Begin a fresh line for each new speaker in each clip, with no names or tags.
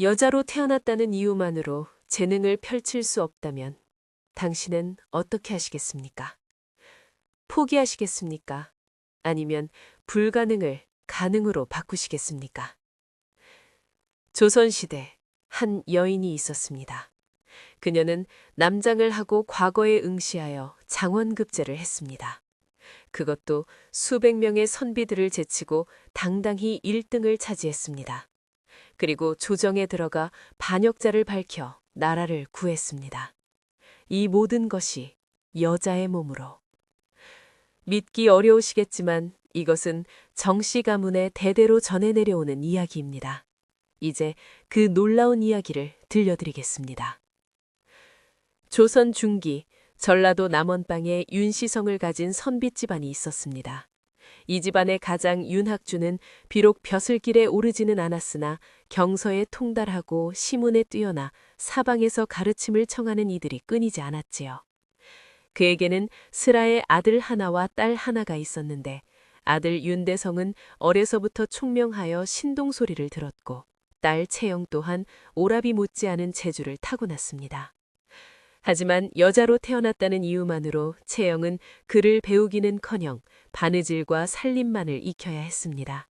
여자로 태어났다는 이유만으로 재능을 펼칠 수 없다면 당신은 어떻게 하시겠습니까? 포기하시겠습니까? 아니면 불가능을 가능으로 바꾸시겠습니까? 조선시대 한 여인이 있었습니다. 그녀는 남장을 하고 과거에 응시하여 장원급제를 했습니다. 그것도 수백 명의 선비들을 제치고 당당히 1등을 차지했습니다. 그리고 조정에 들어가 반역자를 밝혀 나라를 구했습니다. 이 모든 것이 여자의 몸으로. 믿기 어려우시겠지만 이것은 정씨 가문의 대대로 전해 내려오는 이야기입니다. 이제 그 놀라운 이야기를 들려드리겠습니다. 조선 중기 전라도 남원방에 윤시성을 가진 선비 집안이 있었습니다. 이 집안의 가장 윤학주는 비록 벼슬길에 오르지는 않았으나 경서에 통달하고 시문에 뛰어나 사방에서 가르침을 청하는 이들이 끊이지 않았지요. 그에게는 슬아의 아들 하나와 딸 하나가 있었는데 아들 윤대성은 어려서부터 총명하여 신동소리를 들었고 딸 채영 또한 오라비 못지않은 재주를 타고났습니다. 하지만 여자로 태어났다는 이유만으로 채영은 글을 배우기는커녕 바느질과 살림만을 익혀야 했습니다.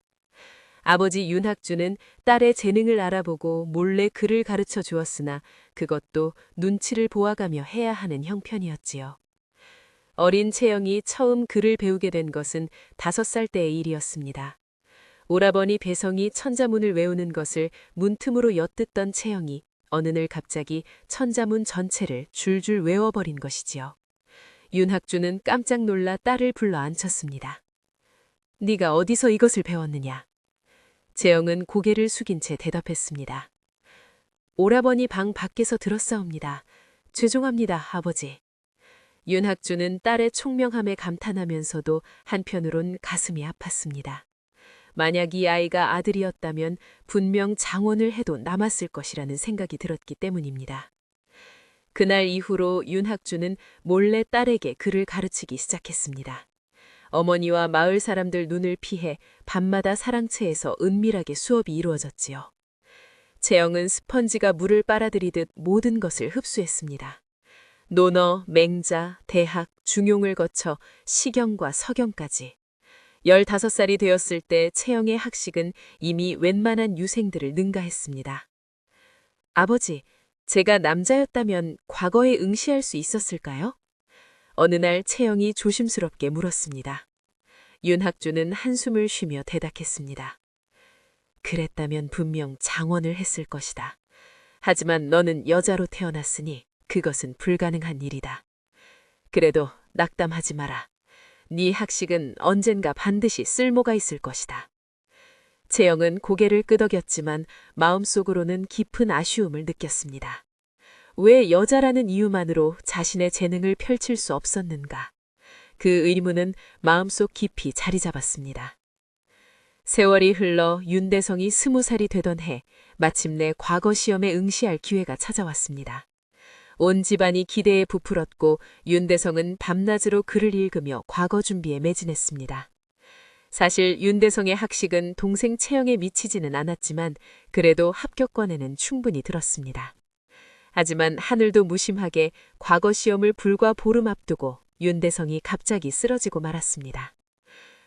아버지 윤학주는 딸의 재능을 알아보고 몰래 글을 가르쳐 주었으나 그것도 눈치를 보아가며 해야 하는 형편이었지요. 어린 채영이 처음 글을 배우게 된 것은 5살 때의 일이었습니다. 오라버니 배성이 천자문을 외우는 것을 문틈으로 엿듣던 채영이 어느 날 갑자기 천자문 전체를 줄줄 외워버린 것이지요. 윤학주는 깜짝 놀라 딸을 불러 앉혔습니다. 네가 어디서 이것을 배웠느냐? 채영은 고개를 숙인 채 대답했습니다. 오라버니 방 밖에서 들었사옵니다. 죄송합니다, 아버지. 윤학주는 딸의 총명함에 감탄하면서도 한편으론 가슴이 아팠습니다. 만약 이 아이가 아들이었다면 분명 장원을 해도 남았을 것이라는 생각이 들었기 때문입니다. 그날 이후로 윤학주는 몰래 딸에게 글을 가르치기 시작했습니다. 어머니와 마을 사람들 눈을 피해 밤마다 사랑채에서 은밀하게 수업이 이루어졌지요. 채영은 스펀지가 물을 빨아들이듯 모든 것을 흡수했습니다. 논어, 맹자, 대학, 중용을 거쳐 시경과 서경까지. 15살이 되었을 때 채영의 학식은 이미 웬만한 유생들을 능가했습니다. 아버지, 제가 남자였다면 과거에 응시할 수 있었을까요? 어느 날 채영이 조심스럽게 물었습니다. 윤학주는 한숨을 쉬며 대답했습니다. 그랬다면 분명 장원을 했을 것이다. 하지만 너는 여자로 태어났으니 그것은 불가능한 일이다. 그래도 낙담하지 마라. 네 학식은 언젠가 반드시 쓸모가 있을 것이다. 채영은 고개를 끄덕였지만 마음속으로는 깊은 아쉬움을 느꼈습니다. 왜 여자라는 이유만으로 자신의 재능을 펼칠 수 없었는가? 그 의문은 마음속 깊이 자리 잡았습니다. 세월이 흘러 윤대성이 20살이 되던 해 마침내 과거 시험에 응시할 기회가 찾아왔습니다. 온 집안이 기대에 부풀었고 윤대성은 밤낮으로 글을 읽으며 과거 준비에 매진했습니다. 사실 윤대성의 학식은 동생 채영에 미치지는 않았지만 그래도 합격권에는 충분히 들었습니다. 하지만 하늘도 무심하게 과거 시험을 불과 보름 앞두고 윤대성이 갑자기 쓰러지고 말았습니다.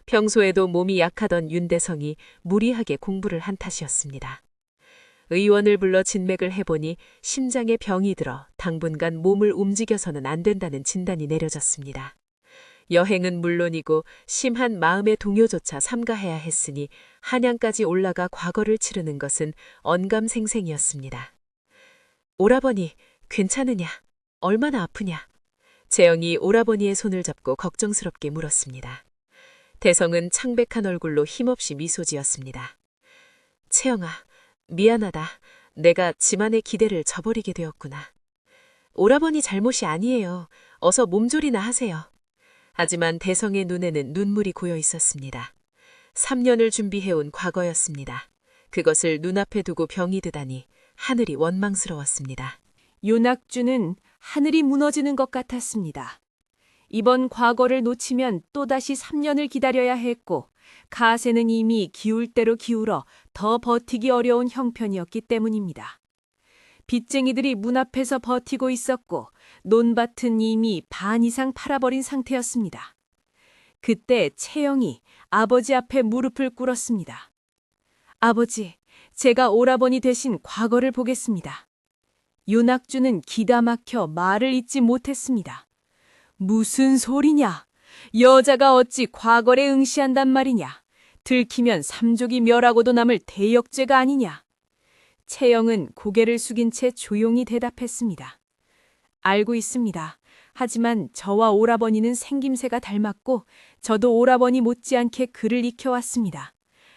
평소에도 몸이 약하던 윤대성이 무리하게 공부를 한 탓이었습니다. 의원을 불러 진맥을 해보니 심장에 병이 들어 당분간 몸을 움직여서는 안 된다는 진단이 내려졌습니다. 여행은 물론이고 심한 마음의 동요조차 삼가해야 했으니 한양까지 올라가 과거를 치르는 것은 언감생생이었습니다. 오라버니, 괜찮으냐? 얼마나 아프냐? 채영이 오라버니의 손을 잡고 걱정스럽게 물었습니다. 대성은 창백한 얼굴로 힘없이 미소 지었습니다. 채영아, 미안하다. 내가 지만의 기대를 저버리게 되었구나. 오라버니 잘못이 아니에요. 어서 몸조리나 하세요. 하지만 대성의 눈에는 눈물이 고여 있었습니다. 3년을 준비해온 과거였습니다. 그것을 눈앞에 두고 병이 드다니 하늘이 원망스러웠습니다.
윤학주는 하늘이 무너지는 것 같았습니다. 이번 과거를 놓치면 또다시 3년을 기다려야 했고 가세는 이미 기울 대로 기울어 더 버티기 어려운 형편이었기 때문입니다. 빚쟁이들이 문 앞에서 버티고 있었고 논밭은 이미 반 이상 팔아버린 상태였습니다. 그때 채영이 아버지 앞에 무릎을 꿇었습니다. 아버지, 제가 오라버니 대신 과거를 보겠습니다. 윤학주는 기가 막혀 말을 잇지 못했습니다. 무슨 소리냐? 여자가 어찌 과거를 응시한단 말이냐? 들키면 삼족이 멸하고도 남을 대역죄가 아니냐? 채영은 고개를 숙인 채 조용히 대답했습니다. 알고 있습니다. 하지만 저와 오라버니는 생김새가 닮았고 저도 오라버니 못지않게 글을 익혀왔습니다.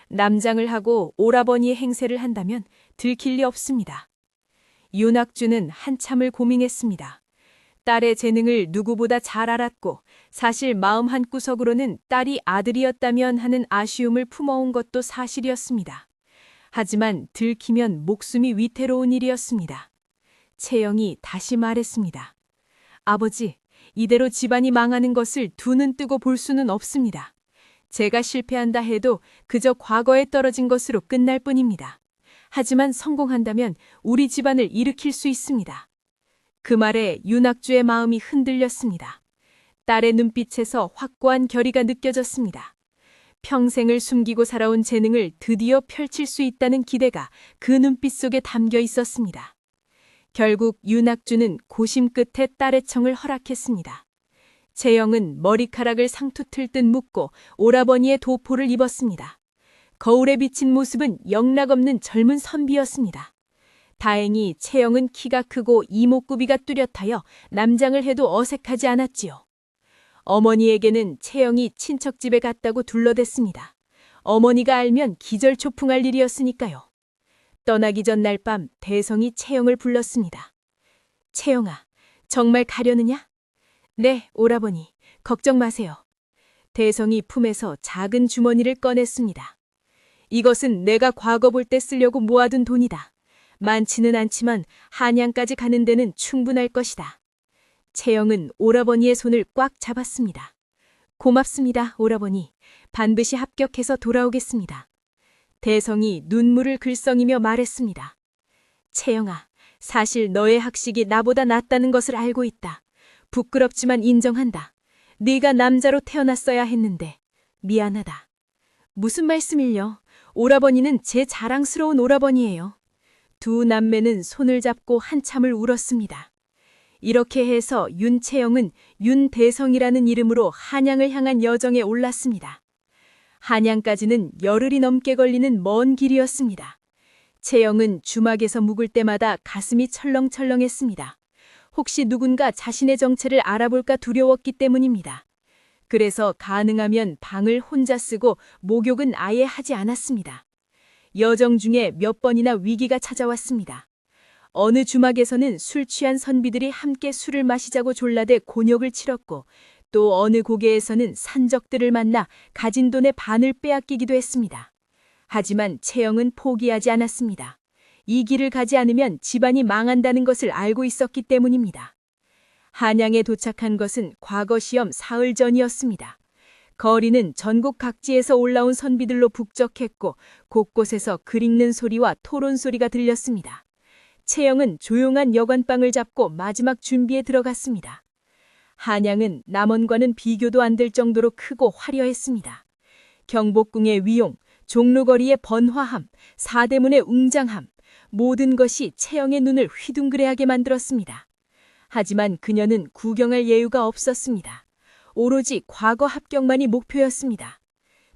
남장을 하고 오라버니의 행세를 한다면 들킬 리 없습니다. 윤학주는 한참을 고민했습니다. 딸의 재능을 누구보다 잘 알았고 사실 마음 한구석으로는 딸이 아들이었다면 하는 아쉬움을 품어온 것도 사실이었습니다. 하지만 들키면 목숨이 위태로운 일이었습니다. 채영이 다시 말했습니다. 아버지, 이대로 집안이 망하는 것을 두 눈 뜨고 볼 수는 없습니다. 제가 실패한다 해도 그저 과거에 떨어진 것으로 끝날 뿐입니다. 하지만 성공한다면 우리 집안을 일으킬 수 있습니다. 그 말에 윤학주의 마음이 흔들렸습니다. 딸의 눈빛에서 확고한 결의가 느껴졌습니다. 평생을 숨기고 살아온 재능을 드디어 펼칠 수 있다는 기대가 그 눈빛 속에 담겨 있었습니다. 결국 윤학주는 고심 끝에 딸의 청을 허락했습니다. 채영은 머리카락을 상투 틀 듯 묶고 오라버니의 도포를 입었습니다. 거울에 비친 모습은 영락없는 젊은 선비였습니다. 다행히 채영은 키가 크고 이목구비가 뚜렷하여 남장을 해도 어색하지 않았지요. 어머니에게는 채영이 친척집에 갔다고 둘러댔습니다. 어머니가 알면 기절초풍할 일이었으니까요. 떠나기 전 날 밤 대성이 채영을 불렀습니다. 채영아, 정말 가려느냐? 네, 오라버니. 걱정 마세요. 대성이 품에서 작은 주머니를 꺼냈습니다. 이것은 내가 과거 볼 때 쓰려고 모아둔 돈이다. 많지는 않지만 한양까지 가는 데는 충분할 것이다. 채영은 오라버니의 손을 꽉 잡았습니다. 고맙습니다, 오라버니. 반드시 합격해서 돌아오겠습니다. 대성이 눈물을 글썽이며 말했습니다. 채영아, 사실 너의 학식이 나보다 낫다는 것을 알고 있다. 부끄럽지만 인정한다. 네가 남자로 태어났어야 했는데 미안하다. 무슨 말씀일요? 오라버니는 제 자랑스러운 오라버니예요. 두 남매는 손을 잡고 한참을 울었습니다. 이렇게 해서 윤채영은 윤대성이라는 이름으로 한양을 향한 여정에 올랐습니다. 한양까지는 열흘이 넘게 걸리는 먼 길이었습니다. 채영은 주막에서 묵을 때마다 가슴이 철렁철렁했습니다. 혹시 누군가 자신의 정체를 알아볼까 두려웠기 때문입니다. 그래서 가능하면 방을 혼자 쓰고 목욕은 아예 하지 않았습니다. 여정 중에 몇 번이나 위기가 찾아왔습니다. 어느 주막에서는 술 취한 선비들이 함께 술을 마시자고 졸라대 곤욕을 치렀고 또 어느 고개에서는 산적들을 만나 가진 돈의 반을 빼앗기기도 했습니다. 하지만 채영은 포기하지 않았습니다. 이 길을 가지 않으면 집안이 망한다는 것을 알고 있었기 때문입니다. 한양에 도착한 것은 과거 시험 사흘 전이었습니다. 거리는 전국 각지에서 올라온 선비들로 북적했고 곳곳에서 글 읽는 소리와 토론 소리가 들렸습니다. 채영은 조용한 여관방을 잡고 마지막 준비에 들어갔습니다. 한양은 남원과는 비교도 안 될 정도로 크고 화려했습니다. 경복궁의 위용, 종로거리의 번화함, 사대문의 웅장함, 모든 것이 채영의 눈을 휘둥그레하게 만들었습니다. 하지만 그녀는 구경할 예유가 없었습니다. 오로지 과거 합격만이 목표였습니다.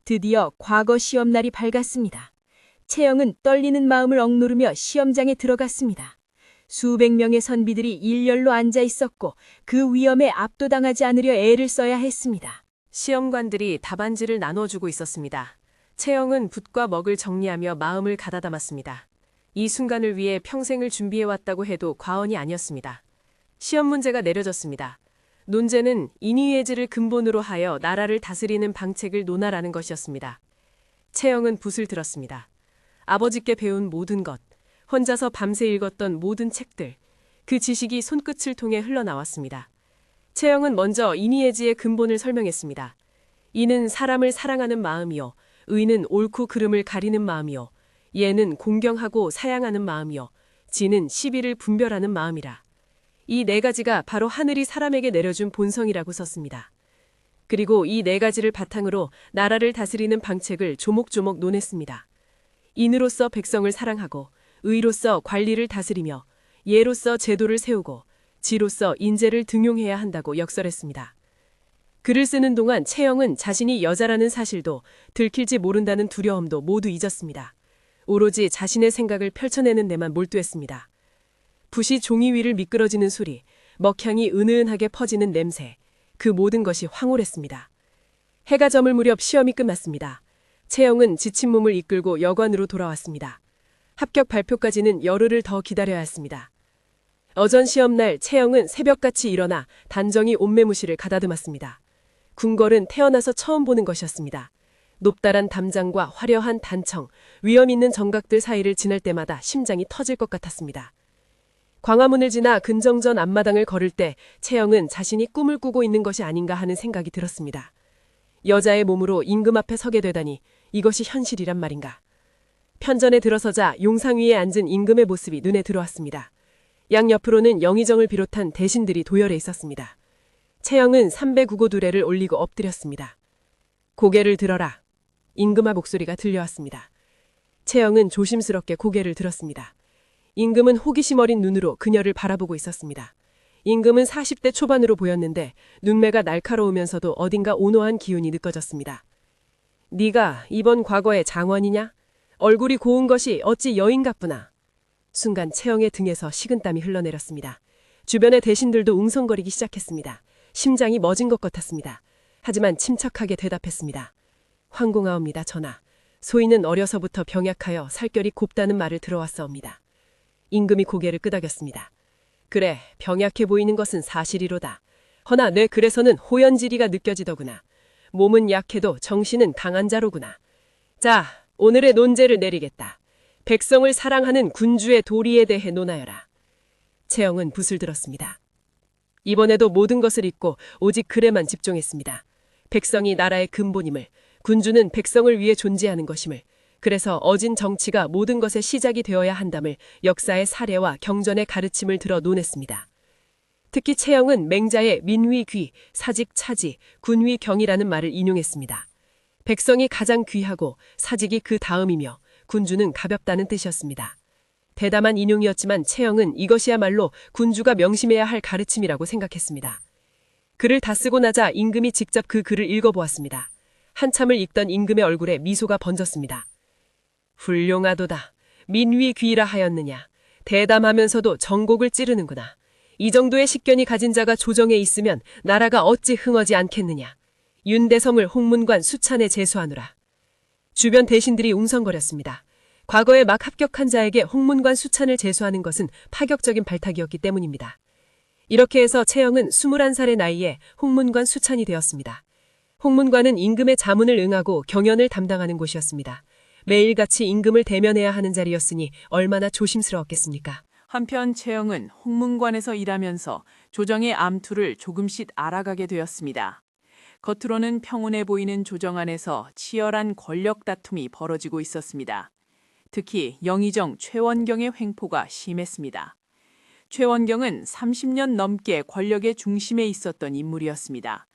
드디어 과거 시험날이 밝았습니다. 채영은 떨리는 마음을 억누르며 시험장에 들어갔습니다. 수백 명의 선비들이 일렬로 앉아 있었고 그 위험에 압도당하지 않으려 애를 써야 했습니다.
시험관들이 답안지를 나눠주고 있었습니다. 채영은 붓과 먹을 정리하며 마음을 가다담았습니다. 이 순간을 위해 평생을 준비해왔다고 해도 과언이 아니었습니다. 시험 문제가 내려졌습니다. 논제는 인위예지를 근본으로 하여 나라를 다스리는 방책을 논하라는 것이었습니다. 채영은 붓을 들었습니다. 아버지께 배운 모든 것, 혼자서 밤새 읽었던 모든 책들, 그 지식이 손끝을 통해 흘러나왔습니다. 채영은 먼저 인위예지의 근본을 설명했습니다. 이는 사람을 사랑하는 마음이요, 의는 옳고 그름을 가리는 마음이요, 예는 공경하고 사양하는 마음이요 지는 시비를 분별하는 마음이라. 이 네 가지가 바로 하늘이 사람에게 내려준 본성이라고 썼습니다. 그리고 이 네 가지를 바탕으로 나라를 다스리는 방책을 조목조목 논했습니다. 인으로서 백성을 사랑하고 의로서 관리를 다스리며 예로서 제도를 세우고 지로서 인재를 등용해야 한다고 역설했습니다. 글을 쓰는 동안 채영은 자신이 여자라는 사실도 들킬지 모른다는 두려움도 모두 잊었습니다. 오로지 자신의 생각을 펼쳐내는 데만 몰두했습니다. 붓이 종이 위를 미끄러지는 소리, 먹향이 은은하게 퍼지는 냄새, 그 모든 것이 황홀했습니다. 해가 저물 무렵 시험이 끝났습니다. 채영은 지친 몸을 이끌고 여관으로 돌아왔습니다. 합격 발표까지는 열흘을 더 기다려야 했습니다. 어전 시험날 채영은 새벽같이 일어나 단정히 옷매무실을 가다듬었습니다. 궁궐은 태어나서 처음 보는 것이었습니다. 높다란 담장과 화려한 단청, 위험 있는 정각들 사이를 지날 때마다 심장이 터질 것 같았습니다. 광화문을 지나 근정전 앞마당을 걸을 때 채영은 자신이 꿈을 꾸고 있는 것이 아닌가 하는 생각이 들었습니다. 여자의 몸으로 임금 앞에 서게 되다니 이것이 현실이란 말인가. 편전에 들어서자 용상 위에 앉은 임금의 모습이 눈에 들어왔습니다. 양옆으로는 영의정을 비롯한 대신들이 도열해 있었습니다. 채영은 309고두레를 올리고 엎드렸습니다. 고개를 들어라. 임금의 목소리가 들려왔습니다. 채영은 조심스럽게 고개를 들었습니다. 임금은 호기심 어린 눈으로 그녀를 바라보고 있었습니다. 임금은 40대 초반으로 보였는데 눈매가 날카로우면서도 어딘가 온화한 기운이 느껴졌습니다. 네가 이번 과거의 장원이냐? 얼굴이 고운 것이 어찌 여인 같구나. 순간 채영의 등에서 식은땀이 흘러내렸습니다. 주변의 대신들도 웅성거리기 시작했습니다. 심장이 멎은 것 같았습니다. 하지만 침착하게 대답했습니다. 황공하옵니다, 전하. 소인은 어려서부터 병약하여 살결이 곱다는 말을 들어왔사옵니다. 임금이 고개를 끄덕였습니다. 그래, 병약해 보이는 것은 사실이로다. 허나 내 글에서는 호연지리가 느껴지더구나. 몸은 약해도 정신은 강한 자로구나. 자, 오늘의 논제를 내리겠다. 백성을 사랑하는 군주의 도리에 대해 논하여라. 채영은 붓을 들었습니다. 이번에도 모든 것을 잊고 오직 글에만 집중했습니다. 백성이 나라의 근본임을, 군주는 백성을 위해 존재하는 것임을, 그래서 어진 정치가 모든 것의 시작이 되어야 한담을 역사의 사례와 경전의 가르침을 들어 논했습니다. 특히 채영은 맹자의 민위귀, 사직차지, 군위경이라는 말을 인용했습니다. 백성이 가장 귀하고 사직이 그 다음이며 군주는 가볍다는 뜻이었습니다. 대담한 인용이었지만 채영은 이것이야말로 군주가 명심해야 할 가르침이라고 생각했습니다. 글을 다 쓰고 나자 임금이 직접 그 글을 읽어보았습니다. 한참을 읽던 임금의 얼굴에 미소가 번졌습니다. 훌륭하도다. 민위귀라 하였느냐. 대담하면서도 정곡을 찌르는구나. 이 정도의 식견이 가진 자가 조정에 있으면 나라가 어찌 흥하지 않겠느냐. 윤대성을 홍문관 수찬에 제수하노라. 주변 대신들이 웅성거렸습니다. 과거에 막 합격한 자에게 홍문관 수찬을 제수하는 것은 파격적인 발탁이었기 때문입니다. 이렇게 해서 채영은 21살의 나이에 홍문관 수찬이 되었습니다. 홍문관은 임금의 자문을 응하고 경연을 담당하는 곳이었습니다. 매일같이 임금을 대면해야 하는 자리였으니 얼마나 조심스러웠겠습니까?
한편 채영은 홍문관에서 일하면서 조정의 암투를 조금씩 알아가게 되었습니다. 겉으로는 평온해 보이는 조정 안에서 치열한 권력 다툼이 벌어지고 있었습니다. 특히 영의정 최원경의 횡포가 심했습니다. 최원경은 30년 넘게 권력의 중심에 있었던 인물이었습니다.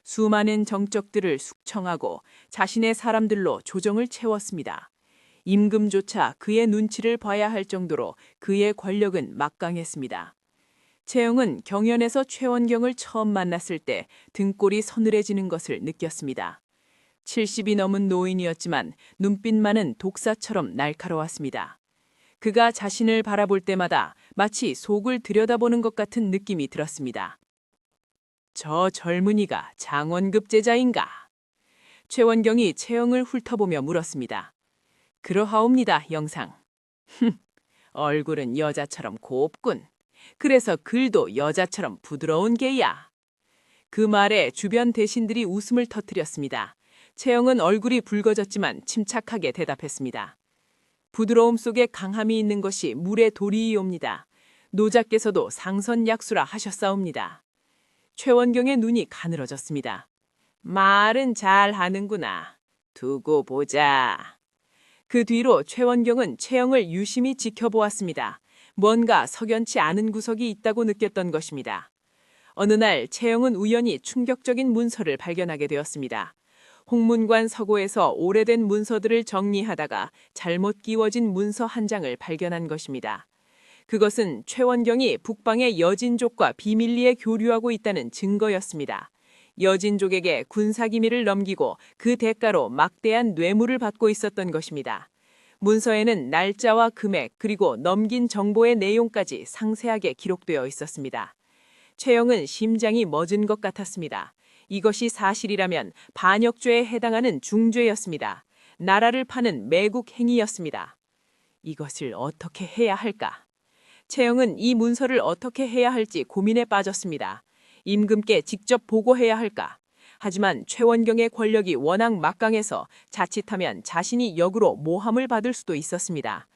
수많은 정적들을 숙청하고 자신의 사람들로 조정을 채웠습니다. 임금조차 그의 눈치를 봐야 할 정도로 그의 권력은 막강했습니다. 채영은 경연에서 최원경을 처음 만났을 때 등골이 서늘해지는 것을 느꼈습니다. 70이 넘은 노인이었지만 눈빛만은 독사처럼 날카로웠습니다. 그가 자신을 바라볼 때마다 마치 속을 들여다보는 것 같은 느낌이 들었습니다. 저 젊은이가 장원급제자인가? 최원경이 채영을 훑어보며 물었습니다. 그러하옵니다, 영상. 얼굴은 여자처럼 곱군. 그래서 글도 여자처럼 부드러운 게야. 그 말에 주변 대신들이 웃음을 터뜨렸습니다. 채영은 얼굴이 붉어졌지만 침착하게 대답했습니다. 부드러움 속에 강함이 있는 것이 물의 도리이옵니다. 노자께서도 상선약수라 하셨사옵니다. 최원경의 눈이 가늘어졌습니다. 말은 잘하는구나. 두고 보자.
그 뒤로 최원경은 채영을 유심히 지켜보았습니다. 뭔가 석연치 않은 구석이 있다고 느꼈던 것입니다. 어느 날 채영은 우연히 충격적인 문서를 발견하게 되었습니다. 홍문관 서고에서 오래된 문서들을 정리하다가 잘못 끼워진 문서 한 장을 발견한 것입니다. 그것은 최원경이 북방의 여진족과 비밀리에 교류하고 있다는 증거였습니다. 여진족에게 군사기밀을 넘기고 그 대가로 막대한 뇌물을 받고 있었던 것입니다. 문서에는 날짜와 금액 그리고 넘긴 정보의 내용까지 상세하게 기록되어 있었습니다. 최영은 심장이 멎은 것 같았습니다. 이것이 사실이라면 반역죄에 해당하는 중죄였습니다. 나라를 파는 매국 행위였습니다. 이것을 어떻게 해야 할까? 채영은 이 문서를 어떻게 해야 할지 고민에 빠졌습니다. 임금께 직접 보고해야 할까? 하지만 최원경의 권력이 워낙 막강해서 자칫하면 자신이 역으로 모함을 받을 수도 있었습니다.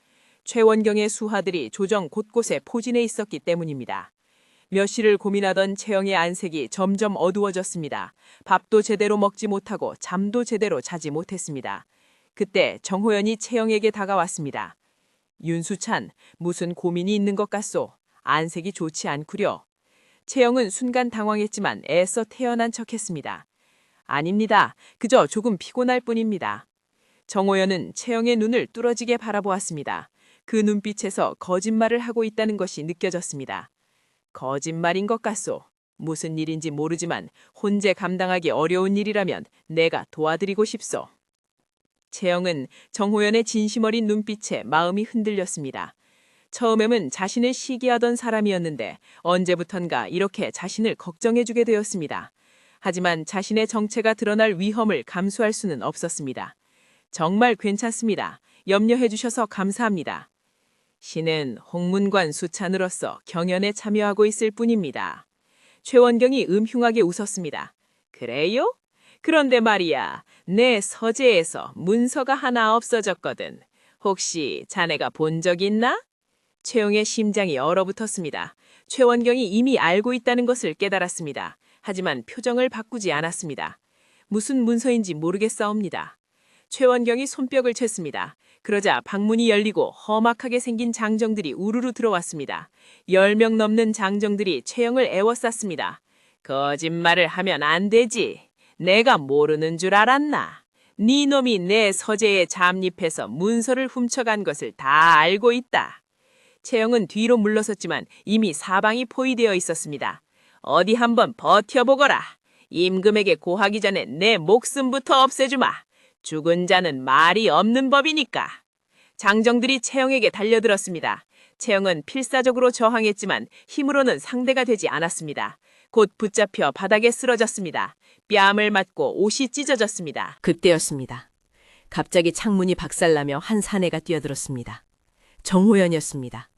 최원경의 수하들이 조정 곳곳에 포진해 있었기 때문입니다. 몇 시를 고민하던 채영의 안색이 점점 어두워졌습니다. 밥도 제대로 먹지 못하고 잠도 제대로 자지 못했습니다. 그때 정호연이 채영에게 다가왔습니다. 윤수찬, 무슨 고민이 있는 것 같소? 안색이 좋지 않구려. 채영은 순간 당황했지만 애써 태연한 척했습니다. 아닙니다. 그저 조금 피곤할 뿐입니다. 정호연은 채영의 눈을 뚫어지게 바라보았습니다. 그 눈빛에서 거짓말을 하고 있다는 것이 느껴졌습니다. 거짓말인 것 같소. 무슨 일인지 모르지만 혼자 감당하기 어려운 일이라면 내가 도와드리고 싶소. 채영은 정호연의 진심 어린 눈빛에 마음이 흔들렸습니다. 처음에는 자신을 시기하던 사람이었는데 언제부턴가 이렇게 자신을 걱정해주게 되었습니다. 하지만 자신의 정체가 드러날 위험을 감수할 수는 없었습니다. 정말 괜찮습니다. 염려해 주셔서 감사합니다. 신은 홍문관 수찬으로서 경연에 참여하고 있을 뿐입니다. 최원경이 음흉하게 웃었습니다. 그래요? 그런데 말이야, 내 서재에서 문서가 하나 없어졌거든. 혹시 자네가 본 적 있나? 채영의 심장이 얼어붙었습니다. 최원경이 이미 알고 있다는 것을 깨달았습니다. 하지만 표정을 바꾸지 않았습니다. 무슨 문서인지 모르겠사옵니다. 최원경이 손뼉을 쳤습니다. 그러자 방문이 열리고 험악하게 생긴 장정들이 우르르 들어왔습니다. 10명 넘는 장정들이 채영을 애워쌌습니다. 거짓말을 하면 안 되지. 내가 모르는 줄 알았나? 네 놈이 내 서재에 잠입해서 문서를 훔쳐간 것을 다 알고 있다. 채영은 뒤로 물러섰지만 이미 사방이 포위되어 있었습니다. 어디 한번 버텨보거라. 임금에게 고하기 전에 내 목숨부터 없애주마. 죽은 자는 말이 없는 법이니까. 장정들이 채영에게 달려들었습니다. 채영은 필사적으로 저항했지만 힘으로는 상대가 되지 않았습니다. 곧 붙잡혀 바닥에 쓰러졌습니다. 뺨을 맞고 옷이 찢어졌습니다.
그때였습니다. 갑자기 창문이 박살나며 한 사내가 뛰어들었습니다. 정호연이었습니다.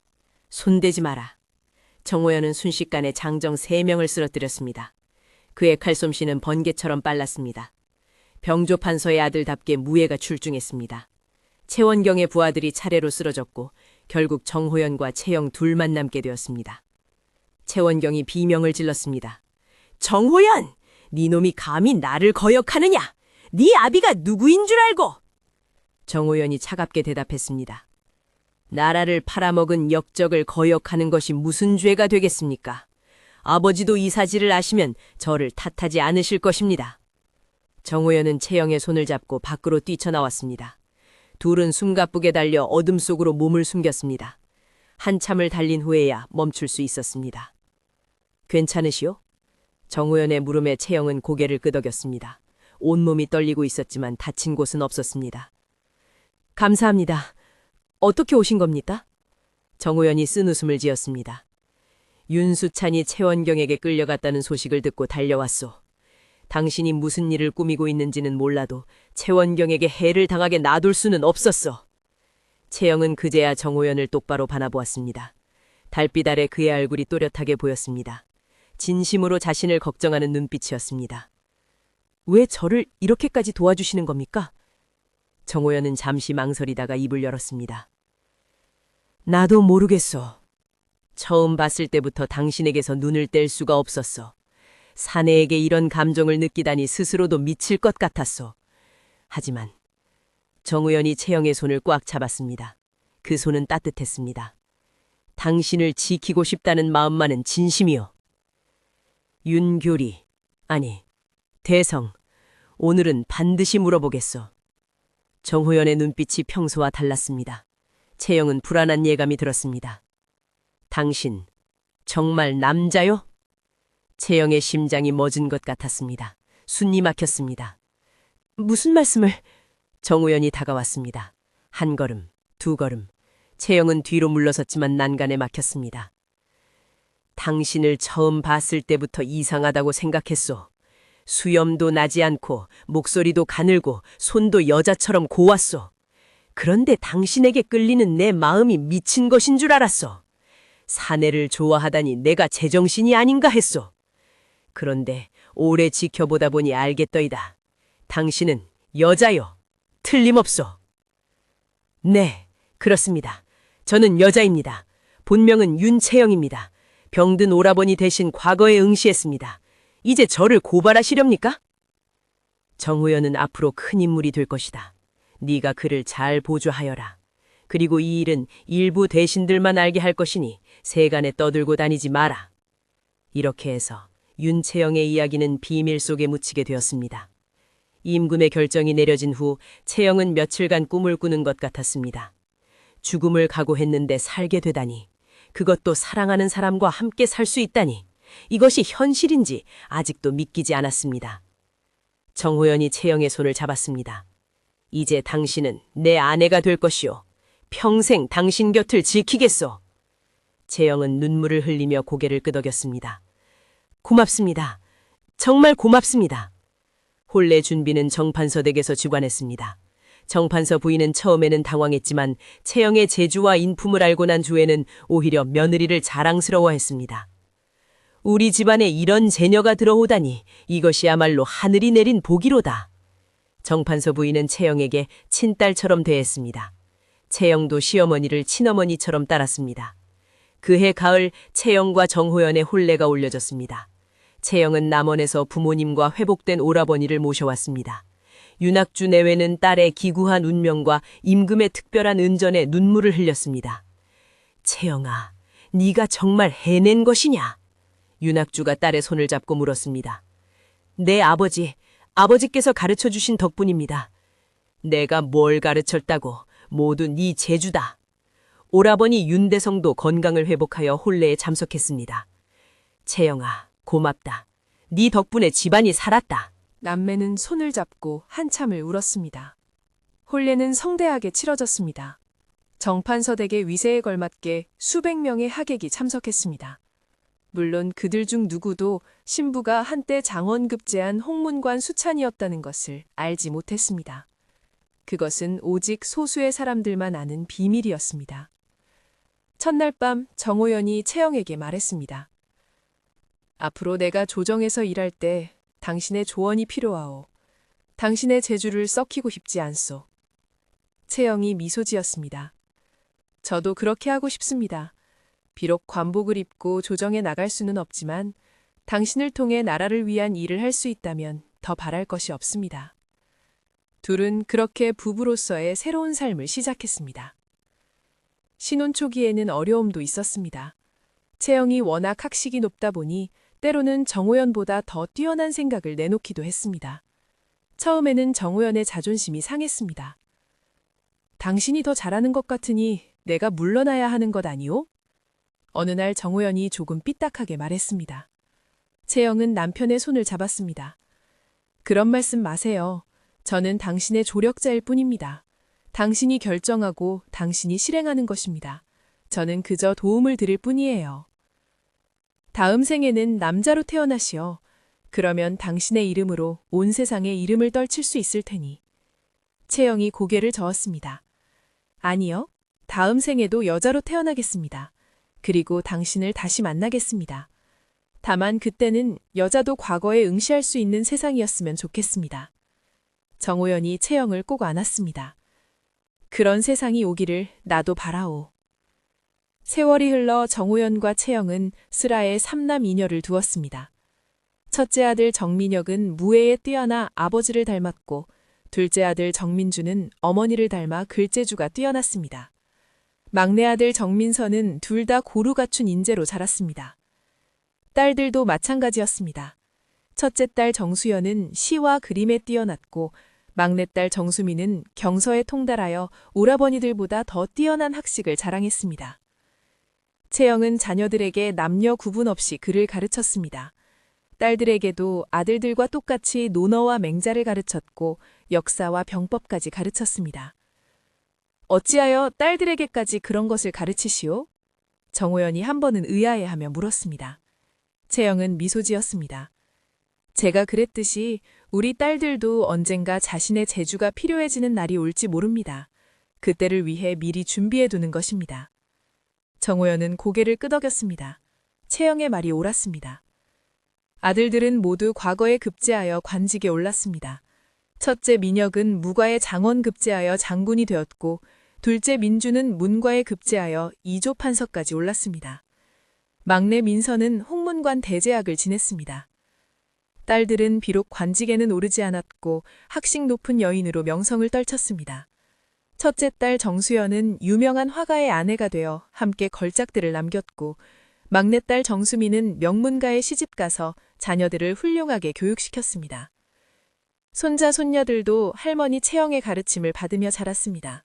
손대지 마라. 정호연은 순식간에 장정 3명을 쓰러뜨렸습니다. 그의 칼솜씨는 번개처럼 빨랐습니다. 병조 판서의 아들답게 무예가 출중했습니다. 최원경의 부하들이 차례로 쓰러졌고 결국 정호연과 채영 둘만 남게 되었습니다. 최원경이 비명을 질렀습니다. 정호연! 네 놈이 감히 나를 거역하느냐? 네 아비가 누구인 줄 알고? 정호연이 차갑게 대답했습니다. 나라를 팔아먹은 역적을 거역하는 것이 무슨 죄가 되겠습니까? 아버지도 이 사실을 아시면 저를 탓하지 않으실 것입니다. 정호연은 채영의 손을 잡고 밖으로 뛰쳐나왔습니다. 둘은 숨가쁘게 달려 어둠 속으로 몸을 숨겼습니다. 한참을 달린 후에야 멈출 수 있었습니다. 괜찮으시오? 정호연의 물음에 채영은 고개를 끄덕였습니다. 온몸이 떨리고 있었지만 다친 곳은 없었습니다. 감사합니다. 어떻게 오신 겁니까? 정호연이 쓴 웃음을 지었습니다. 윤수찬이 최원경에게 끌려갔다는 소식을 듣고 달려왔소. 당신이 무슨 일을 꾸미고 있는지는 몰라도 최원경에게 해를 당하게 놔둘 수는 없었어. 채영은 그제야 정호연을 똑바로 바라보았습니다. 달빛 아래 그의 얼굴이 또렷하게 보였습니다. 진심으로 자신을 걱정하는 눈빛이었습니다. 왜 저를 이렇게까지 도와주시는 겁니까? 정호연은 잠시 망설이다가 입을 열었습니다. 나도 모르겠어. 처음 봤을 때부터 당신에게서 눈을 뗄 수가 없었어. 사내에게 이런 감정을 느끼다니 스스로도 미칠 것 같았어. 하지만
정우연이 채영의 손을 꽉 잡았습니다. 그 손은 따뜻했습니다. 당신을 지키고 싶다는 마음만은 진심이요. 윤교리, 아니, 대성, 오늘은 반드시 물어보겠소. 정호연의 눈빛이 평소와 달랐습니다. 채영은 불안한 예감이 들었습니다. 당신, 정말 남자요? 채영의 심장이 멎은 것 같았습니다. 숨이 막혔습니다. 무슨 말씀을? 정우연이 다가왔습니다. 한 걸음, 두 걸음. 채영은 뒤로 물러섰지만 난간에 막혔습니다. 당신을 처음 봤을 때부터 이상하다고 생각했소. 수염도 나지 않고 목소리도 가늘고 손도 여자처럼 고왔소. 그런데 당신에게 끌리는 내 마음이 미친 것인 줄 알았소. 사내를 좋아하다니 내가 제정신이 아닌가 했소. 그런데 오래 지켜보다 보니 알겠더이다. 당신은 여자요. 틀림없소. 네, 그렇습니다. 저는 여자입니다. 본명은 윤채영입니다. 병든 오라버니 대신 과거에 응시했습니다. 이제 저를 고발하시렵니까? 정우연은 앞으로 큰 인물이 될 것이다. 네가 그를 잘 보조하여라. 그리고 이 일은 일부 대신들만 알게 할 것이니 세간에 떠들고 다니지 마라. 이렇게 해서 윤채영의 이야기는 비밀 속에 묻히게 되었습니다. 임금의 결정이 내려진 후 채영은 며칠간 꿈을 꾸는 것 같았습니다. 죽음을 각오했는데 살게 되다니, 그것도 사랑하는 사람과 함께 살 수 있다니, 이것이 현실인지 아직도 믿기지 않았습니다. 정호연이 채영의 손을 잡았습니다. 이제 당신은 내 아내가 될 것이오. 평생 당신 곁을 지키겠소. 채영은 눈물을 흘리며 고개를 끄덕였습니다. 고맙습니다. 정말 고맙습니다. 혼례 준비는 정판서 댁에서 주관했습니다. 정판서 부인은 처음에는 당황했지만 채영의 재주와 인품을 알고 난 후에는 오히려 며느리를 자랑스러워했습니다. 우리 집안에 이런 재녀가 들어오다니 이것이야말로 하늘이 내린 복이로다. 정판서 부인은 채영에게 친딸처럼 대했습니다. 채영도 시어머니를 친어머니처럼 따랐습니다. 그해 가을 채영과 정호연의 혼례가 올려졌습니다. 채영은 남원에서 부모님과 회복된 오라버니를 모셔왔습니다. 윤학주 내외는 딸의 기구한 운명과 임금의 특별한 은전에 눈물을 흘렸습니다. 채영아, 네가 정말 해낸 것이냐? 윤학주가 딸의 손을 잡고 물었습니다. 네, 아버지께서 가르쳐주신 덕분입니다. 내가 뭘 가르쳤다고? 모두 네 재주다. 오라버니 윤대성도 건강을 회복하여 혼례에 참석했습니다. 채영아, 고맙다. 네 덕분에 집안이 살았다.
남매는 손을 잡고 한참을 울었습니다. 혼례는 성대하게 치러졌습니다. 정판서 댁의 위세에 걸맞게 수백 명의 하객이 참석했습니다. 물론 그들 중 누구도 신부가 한때 장원급제한 홍문관 수찬이었다는 것을 알지 못했습니다. 그것은 오직 소수의 사람들만 아는 비밀이었습니다. 첫날 밤 정호연이 채영에게 말했습니다. 앞으로 내가 조정에서 일할 때 당신의 조언이 필요하오. 당신의 재주를 썩히고 싶지 않소. 채영이 미소 지었습니다. 저도 그렇게 하고 싶습니다. 비록 관복을 입고 조정에 나갈 수는 없지만 당신을 통해 나라를 위한 일을 할 수 있다면 더 바랄 것이 없습니다. 둘은 그렇게 부부로서의 새로운 삶을 시작했습니다. 신혼 초기에는 어려움도 있었습니다. 채영이 워낙 학식이 높다 보니 때로는 정호연보다 더 뛰어난 생각을 내놓기도 했습니다. 처음에는 정호연의 자존심이 상했습니다. 당신이 더 잘하는 것 같으니 내가 물러나야 하는 것 아니오? 어느 날 정호연이 조금 삐딱하게 말했습니다. 채영은 남편의 손을 잡았습니다. 그런 말씀 마세요. 저는 당신의 조력자일 뿐입니다. 당신이 결정하고 당신이 실행하는 것입니다. 저는 그저 도움을 드릴 뿐이에요. 다음 생에는 남자로 태어나시오. 그러면 당신의 이름으로 온 세상에 이름을 떨칠 수 있을 테니. 채영이 고개를 저었습니다. 아니요. 다음 생에도 여자로 태어나겠습니다. 그리고 당신을 다시 만나겠습니다. 다만 그때는 여자도 과거에 응시할 수 있는 세상이었으면 좋겠습니다. 정호연이 채영을 꼭 안았습니다. 그런 세상이 오기를 나도 바라오. 세월이 흘러 정호연과 채영은 슬하에 3남 2녀를 두었습니다. 첫째 아들 정민혁은 무예에 뛰어나 아버지를 닮았고 둘째 아들 정민주는 어머니를 닮아 글재주가 뛰어났습니다. 막내 아들 정민선은 둘 다 고루 갖춘 인재로 자랐습니다. 딸들도 마찬가지였습니다. 첫째 딸 정수연은 시와 그림에 뛰어났고 막내딸 정수미는 경서에 통달하여 오라버니들보다 더 뛰어난 학식을 자랑했습니다. 채영은 자녀들에게 남녀 구분 없이 글을 가르쳤습니다. 딸들에게도 아들들과 똑같이 논어와 맹자를 가르쳤고 역사와 병법까지 가르쳤습니다. 어찌하여 딸들에게까지 그런 것을 가르치시오? 정호연이 한 번은 의아해하며 물었습니다. 채영은 미소 지었습니다. 제가 그랬듯이 우리 딸들도 언젠가 자신의 재주가 필요해지는 날이 올지 모릅니다. 그때를 위해 미리 준비해 두는 것입니다. 정호연은 고개를 끄덕였습니다. 채영의 말이 옳았습니다. 아들들은 모두 과거에 급제하여 관직에 올랐습니다. 첫째 민혁은 무과에 장원 급제하여 장군이 되었고 둘째 민주는 문과에 급제하여 이조 판서까지 올랐습니다. 막내 민선은 홍문관 대제학을 지냈습니다. 딸들은 비록 관직에는 오르지 않았고 학식 높은 여인으로 명성을 떨쳤습니다. 첫째 딸 정수연은 유명한 화가의 아내가 되어 함께 걸작들을 남겼고 막내 딸 정수미는 명문가에 시집가서 자녀들을 훌륭하게 교육시켰습니다. 손자 손녀들도 할머니 채영의 가르침을 받으며 자랐습니다.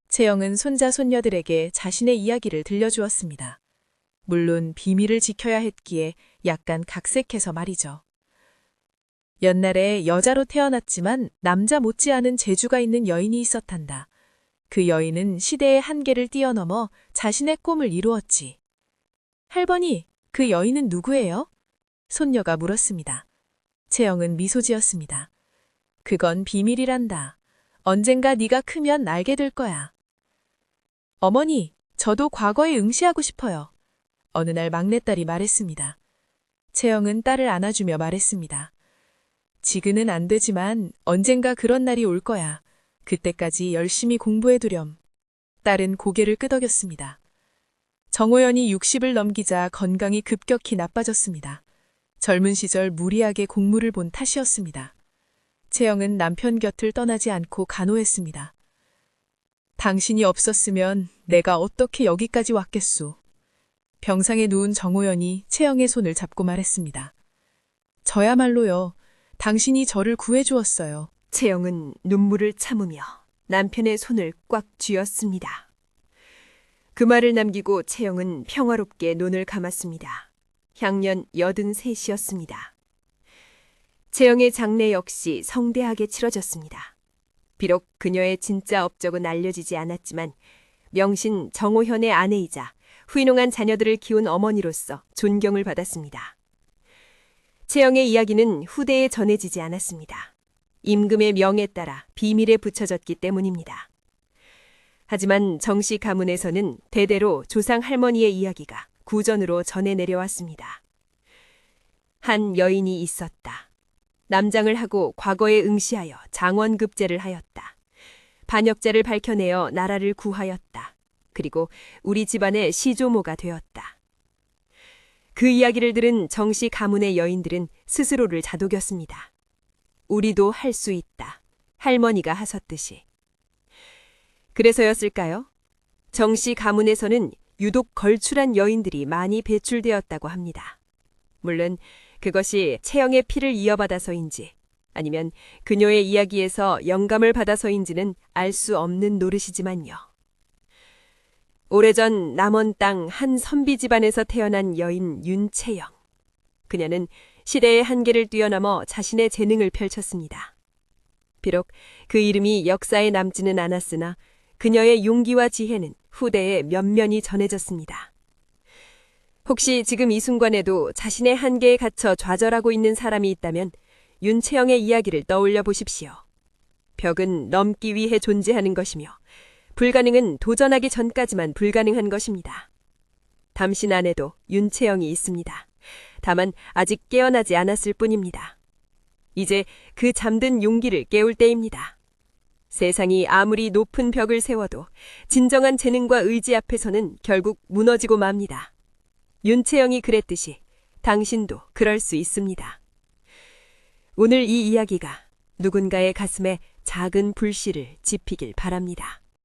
채영은 손자 손녀들에게 자신의 이야기를 들려주었습니다. 물론 비밀을 지켜야 했기에 약간 각색해서 말이죠. 옛날에 여자로 태어났지만 남자 못지않은 재주가 있는 여인이 있었단다. 그 여인은 시대의 한계를 뛰어넘어 자신의 꿈을 이루었지. 할머니, 그 여인은 누구예요? 손녀가 물었습니다. 채영은 미소 지었습니다. 그건 비밀이란다. 언젠가 네가 크면 알게 될 거야. 어머니, 저도 과거에 응시하고 싶어요. 어느 날 막내딸이 말했습니다. 채영은 딸을 안아주며 말했습니다. 지금은 안 되지만 언젠가 그런 날이 올 거야. 그때까지 열심히 공부해두렴. 딸은 고개를 끄덕였습니다. 정호연이 60을 넘기자 건강이 급격히 나빠졌습니다. 젊은 시절 무리하게 공무를 본 탓이었습니다. 채영은 남편 곁을 떠나지 않고 간호했습니다. 당신이 없었으면 내가 어떻게 여기까지 왔겠소. 병상에 누운 정호연이 채영의 손을 잡고 말했습니다. 저야말로요. 당신이 저를 구해주었어요.
채영은 눈물을 참으며 남편의 손을 꽉 쥐었습니다. 그 말을 남기고 채영은 평화롭게 눈을 감았습니다. 향년 83이었습니다. 채영의 장례 역시 성대하게 치러졌습니다. 비록 그녀의 진짜 업적은 알려지지 않았지만 명신 정호현의 아내이자 훌륭한 자녀들을 키운 어머니로서 존경을 받았습니다. 채영의 이야기는 후대에 전해지지 않았습니다. 임금의 명에 따라 비밀에 붙여졌기 때문입니다. 하지만 정씨 가문에서는 대대로 조상 할머니의 이야기가 구전으로 전해 내려왔습니다. 한 여인이 있었다. 남장을 하고 과거에 응시하여 장원급제를 하였다. 반역자를 밝혀내어 나라를 구하였다. 그리고 우리 집안의 시조모가 되었다. 그 이야기를 들은 정씨 가문의 여인들은 스스로를 다독였습니다. 우리도 할 수 있다. 할머니가 하셨듯이. 그래서였을까요? 정씨 가문에서는 유독 걸출한 여인들이 많이 배출되었다고 합니다. 물론 그것이 채영의 피를 이어받아서인지 아니면 그녀의 이야기에서 영감을 받아서인지는 알 수 없는 노릇이지만요. 오래전 남원 땅 한 선비 집안에서 태어난 여인 윤채영. 그녀는 시대의 한계를 뛰어넘어 자신의 재능을 펼쳤습니다. 비록 그 이름이 역사에 남지는 않았으나 그녀의 용기와 지혜는 후대에 면면이 전해졌습니다. 혹시 지금 이 순간에도 자신의 한계에 갇혀 좌절하고 있는 사람이 있다면 윤채영의 이야기를 떠올려 보십시오. 벽은 넘기 위해 존재하는 것이며 불가능은 도전하기 전까지만 불가능한 것입니다. 당신 안에도 윤채영이 있습니다. 다만 아직 깨어나지 않았을 뿐입니다. 이제 그 잠든 용기를 깨울 때입니다. 세상이 아무리 높은 벽을 세워도 진정한 재능과 의지 앞에서는 결국 무너지고 맙니다. 윤채영이 그랬듯이 당신도 그럴 수 있습니다. 오늘 이 이야기가 누군가의 가슴에 작은 불씨를 지피길 바랍니다.